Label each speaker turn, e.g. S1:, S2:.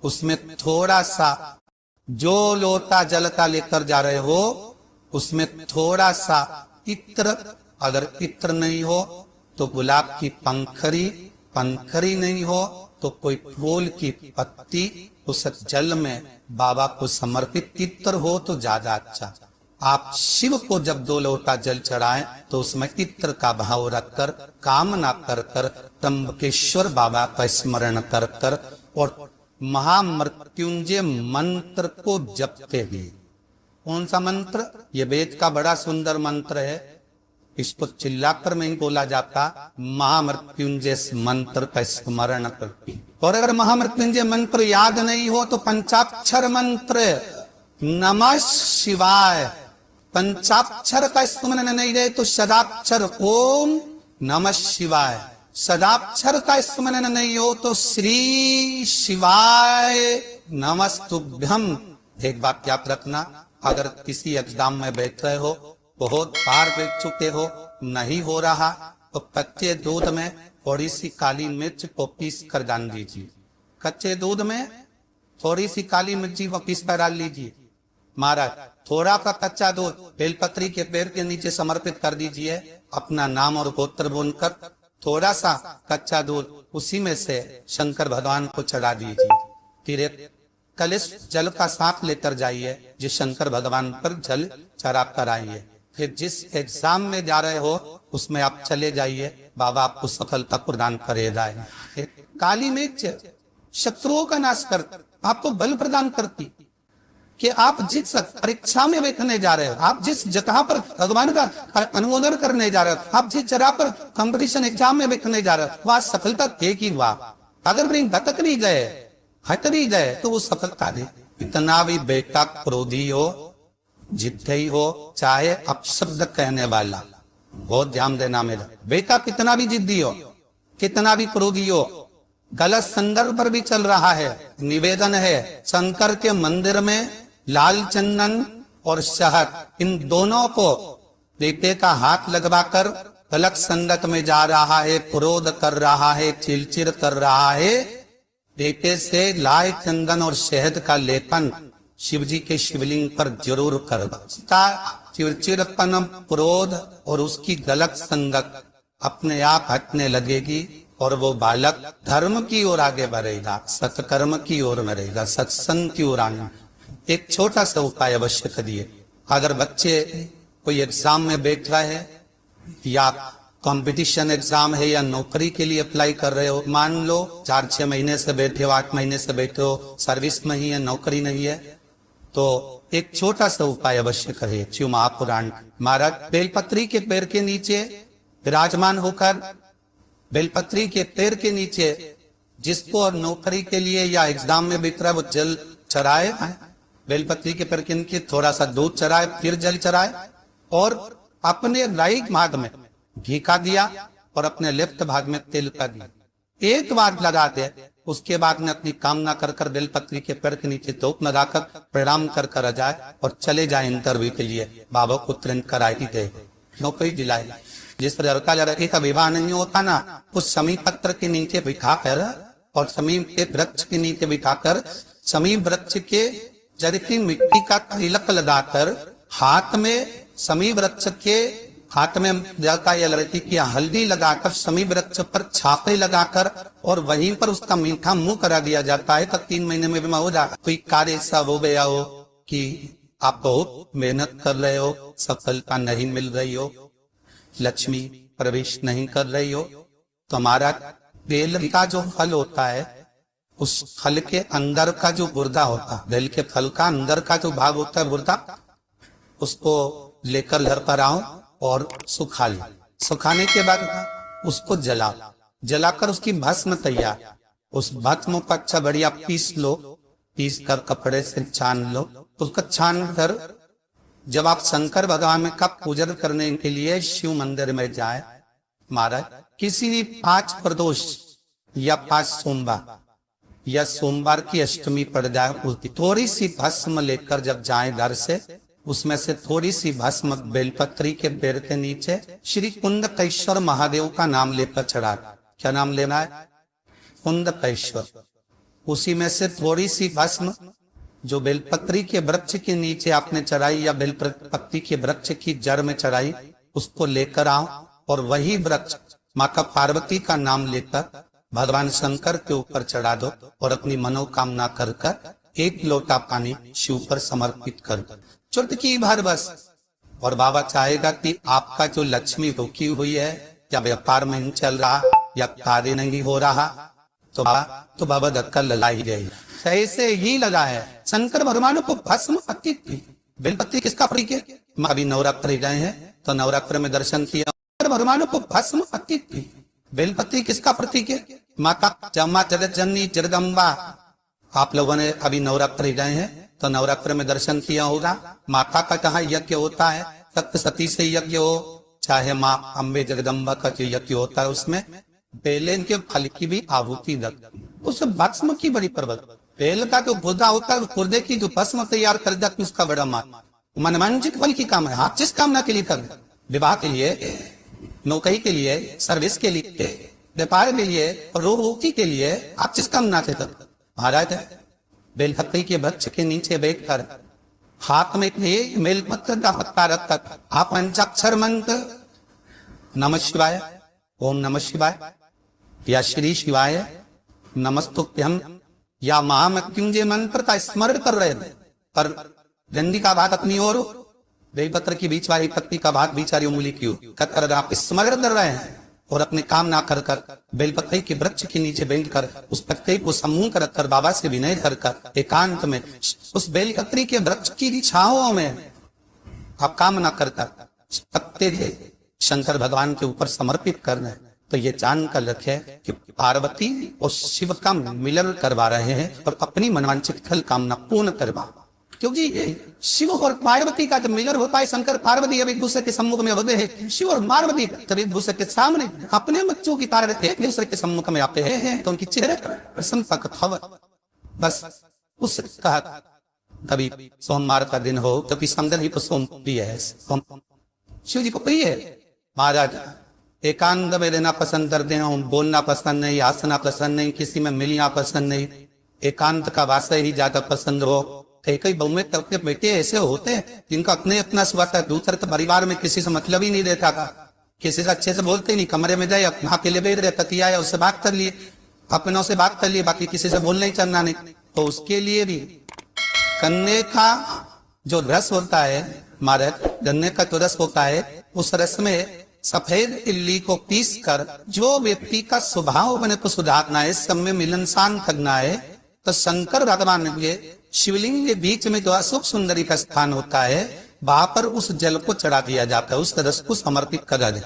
S1: उसमें थोड़ा सा, जो लोटा जल का लेकर जा रहे हो उसमें थोड़ा सा इत्र, अगर इत्र नहीं हो तो गुलाब की पंखरी, पंखरी नहीं हो तो कोई फूल की पत्ती उस जल में बाबा को समर्पित, इत्र हो तो ज्यादा अच्छा। आप शिव को जब 2 लोटा जल चढ़ाएं तो उसमें इत्र का भाव रखकर, कामना कर कर, त्र्यंबकेश्वर बाबा का स्मरण कर कर और महामृत्युंजय मंत्र को जपते हुए। कौन सा मंत्र? ये वेद का बड़ा सुंदर मंत्र है, इसको चिल्लाकर नहीं बोला जाता। महामृत्युंजय मंत्र का स्मरण करके, और अगर महामृत्युंजय मंत्र याद नहीं हो तो पंचाक्षर मंत्र नमः शिवाय, पंचाक्षर का स्मरण नहीं रहे तो सदाक्षर ओम नमः शिवाय, सदाक्षर का स्मरण नहीं हो तो श्री शिवाय नमस्तुभ्यम। एक बात याद रखना, अगर किसी एग्जाम में बैठ रहे हो, बहुत बार बैठ चुके हो, नहीं हो रहा तो कच्चे दूध में थोड़ी सी काली मिर्च को पीस कर डाल दीजिए। कच्चे दूध में थोड़ी सी काली मिर्ची को पीस कर डाल लीजिए। महाराज थोड़ा सा कच्चा दूध बेलपत्री के पेड़ के नीचे समर्पित कर दीजिए, अपना नाम और गोत्र बोलकर थोड़ा सा कच्चा दूध उसी में से शंकर भगवान को चढ़ा दीजिए। फिर एक कलश जल का साथ लेकर जाइए, जिस शंकर भगवान पर जल चढ़ा कर आइए। फिर जिस एग्जाम में जा रहे हो उसमें आप चले जाइए, बाबा आपको सफलता प्रदान करेगा। काली मिर्च शत्रुओं का नाश कर, आपको बल प्रदान करती कि आप जिस परीक्षा में बैठने जा रहे हो, आप जिस जगह पर भगवान का अनुमोदन करने जा रहे हो, आप जिस जगह पर कंपटीशन एग्जाम में बैठने जा रहे हो, वहां सफलता देगी। वहां अगर नहीं भटक नहीं गए, हट नहीं गए तो वो सफलता दे। इतना भी बेटा क्रोधी हो, जिद्दी ही हो, चाहे अपशब्द कहने वाला, बहुत ध्यान देना मेरा बेटा, कितना भी जिद्दी हो, कितना भी क्रोधी हो, गलत संदर्भ पर भी चल रहा है। निवेदन है, शंकर के मंदिर में लाल चंदन और शहद, इन दोनों को बेटे का हाथ लगवाकर गलत संगत में जा रहा है, क्रोध कर रहा है, चिड़चिड़ कर रहा है, बेटे से लाल चंदन और शहद का लेपन शिव जी के शिवलिंग पर जरूर करवा। चिड़चिड़पन, क्रोध और उसकी गलत संगत अपने आप हटने लगेगी और वो बालक धर्म की ओर आगे बढ़ेगा, सत्कर्म की ओर बढ़ेगा, सत्संग की ओर आना। एक छोटा सा उपाय अवश्य करिए। अगर बच्चे कोई एग्जाम में बैठ रहे हैं या कंपटीशन एग्जाम है या नौकरी के लिए अप्लाई कर रहे हो, मान लो 4-6 महीने से बैठे हो, 8 महीने से बैठे हो, सर्विस में ही है, नौकरी नहीं है, तो एक छोटा सा उपाय अवश्य करिए। शिव महापुराण महाराज बेलपत्री के पेड़ के नीचे विराजमान होकर, बेलपत्री के पेड़ के नीचे जिसको नौकरी के लिए या एग्जाम में बैठ रहा है वो जल चढ़ाए, बेलपत्री के पेड़ के नीचे थोड़ा सा दूध चढ़ाए, फिर जल चढ़ाए और अपने राइट भाग में घी का दिया और अपने लेफ्ट भाग में तेल का दिया, एक बार लगा दे। उसके बाद में अपनी कामना कर कर बेलपत्री के पेड़ के नीचे धूप लगाकर प्रणाम कर कर जाए और चले जाए इंटरव्यू के लिए। बाबा को तुरंत कराई गए, नौकरी दिलाई। जिस लड़का लड़की का विवाह नहीं होता ना, उस समीप पत्र के नीचे बिठा कर और समीप के वृक्ष के नीचे बिठाकर समीप वृक्ष के जड़ की मिट्टी का तिलक लगाकर हाथ में समीप वृक्ष के हाथ में लड़का या लड़की की हल्दी लगाकर समीप वृक्ष पर छापे लगाकर और वहीं पर उसका मीठा मुंह करा दिया जाता है। तो 3 महीने में बीमा हो जाता। कोई कार्य ऐसा हो गया हो कि आप बहुत मेहनत कर रहे हो, सफलता नहीं मिल रही हो, लक्ष्मी प्रवेश नहीं कर रही हो, तो हमारा बेल का जो फल होता है, उस फल के अंदर का जो गुर्दा होता है, बेल के फल का अंदर का जो भाग होता है गुर्दा, उसको लेकर घर पर आओ और सुखा लो। सुखाने के बाद उसको जलाओ, जलाकर उसकी भस्म तैयार, उस भस्म को अच्छा बढ़िया पीस लो, पीस कर कपड़े से छान लो। उसका छान कर जब आप शंकर भगवान का पूजन करने के लिए शिव मंदिर में जाए, महाराज किसी भी 5 प्रदोष या 5 सोमवार या सोमवार की अष्टमी पड़ जाए, उसकी थोड़ी सी भस्म लेकर जब जाए घर से, उसमें से थोड़ी सी भस्म बेलपत्री के पेड़ के नीचे श्री कुंदकेश्वर महादेव का नाम लेकर चढ़ा। क्या नाम लेना है? कुंदकेश्वर। उसी में से थोड़ी सी भस्म जो बेलपत्री के वृक्ष के नीचे आपने चढ़ाई या बेलपत्री के वृक्ष की जड़ में चढ़ाई, उसको लेकर आओ और वही वृक्ष माता पार्वती का नाम लेकर भगवान शंकर के ऊपर चढ़ा दो और अपनी मनोकामना कर कर 1 लोटा पानी शिव पर समर्पित कर दो, चुटकी भर बस। और बाबा चाहेगा कि आपका जो लक्ष्मी रुकी हुई है या व्यापार में नहीं चल रहा या कार्य नहीं हो रहा तो बाबा धक्का लगा ही गई। ऐसे ही लगा है शंकर भगवान को भस्म अतीत थी। बेलपत्री किसका प्रतीक है? अभी नवरात्र गए हैं तो नवरात्र में दर्शन किया, शंकर भगवान को भस्म अतीत थी। बेलपत्री किसका प्रतीक है? माता जमा जगत जननी जगदम्बा। आप लोगों ने अभी नवरात्र गए हैं तो नवरात्र में दर्शन किया होगा। माता का जहाँ यज्ञ होता है, सप्तशती से यज्ञ हो चाहे माँ अम्बे जगदम्बा का जो यज्ञ होता है, उसमें बेलन के फल की भी आहुति लगती, उस भस्म की बड़ी पर्वत। बेल का जो गुर्दा होता है, गुर्दे की जो भस्म तैयार कर जाती उसका बड़ा मान। मनवांछित फल की कामना है, आप जिस कामना के लिए कर, विवाह के लिए, नौकरी के लिए, सर्विस के लिए, व्यापार के लिए, रोग मुक्ति के लिए, आप जिस कामना से कर। महाराज बेलपत्री के वृक्ष के नीचे बैठकर हाथ में बेलपत्र का पत्ता रखकर आप पंचाक्षर मंत्र नमः शिवाय, ओम नमः शिवाय या श्री शिवाय नमस्तुभ्यम या महामृत्युंजय मंत्र का स्मरण कर रहे थे। पर डंडी का भाग अपनी ओर, बेलपत्र की बीच वाली पत्ती का भाग बीच वाली उंगली की ओर कर आप स्मरण कर रहे हैं और अपने काम ना कर कर बेलपत्री के वृक्ष के नीचे बैठ कर उस पत्ते को समूह कर रखकर बाबा से विनय कर कर एकांत में उस बेलपत्री के वृक्ष की छाओं में आप काम ना कर कर पत्ते थे शंकर भगवान के ऊपर समर्पित कर रहे हैं। तो ये जान कर रखे कि पार्वती और शिव का मिलन करवा रहे हैं और अपनी मनवांछित फल कामना पूर्ण करवा, क्योंकि शिव और पार्वती का जब मिलन होता है, शंकर पार्वती अब एक दूसरे के सम्मुख में होते हैं, शिव और पार्वती जब एक दूसरे के सामने अपने बच्चों की तरह एक दूसरे के सम्मुख में आते हैं तो उनकी चेहरे पर प्रसन्नता का खबर बस उस कहा कभी सोमवार का दिन हो कभी शंकर जी को सोम प्रिय है, शिव जी को प्रिय है। महाराज एकांत में रहना पसंद करते हैं, बोलना पसंद नहीं, हंसना पसंद नहीं, किसी में मिलना पसंद नहीं, एकांत का वास ही ज्यादा पसंद हो। कई बहु के बेटे ऐसे होते हैं जिनका अपने अपना स्वार्थ है, दूसरे तो परिवार में किसी से मतलब ही नहीं रहता था, किसी से अच्छे से बोलते नहीं, कमरे में जाए अपना के लिए बैठ रहे, तकिया है उससे बात कर लिए, अपनों से बात कर लिए, बाकी किसी से बोलना ही चलना नहीं। तो उसके लिए भी गन्ने का जो रस होता है, महाराज गन्ने का जो रस होता है, उस रस में सफेद इल्ली को पीस कर जो व्यक्ति का स्वभाव बने को सुधारना है, सब में मिलनसान करना है, तो शंकर भगवान के शिवलिंग के बीच में जो अशोक सुंदरी का स्थान होता है, वहां पर उस जल को चढ़ा दिया जाता है, उस रस को समर्पित करा जाता है।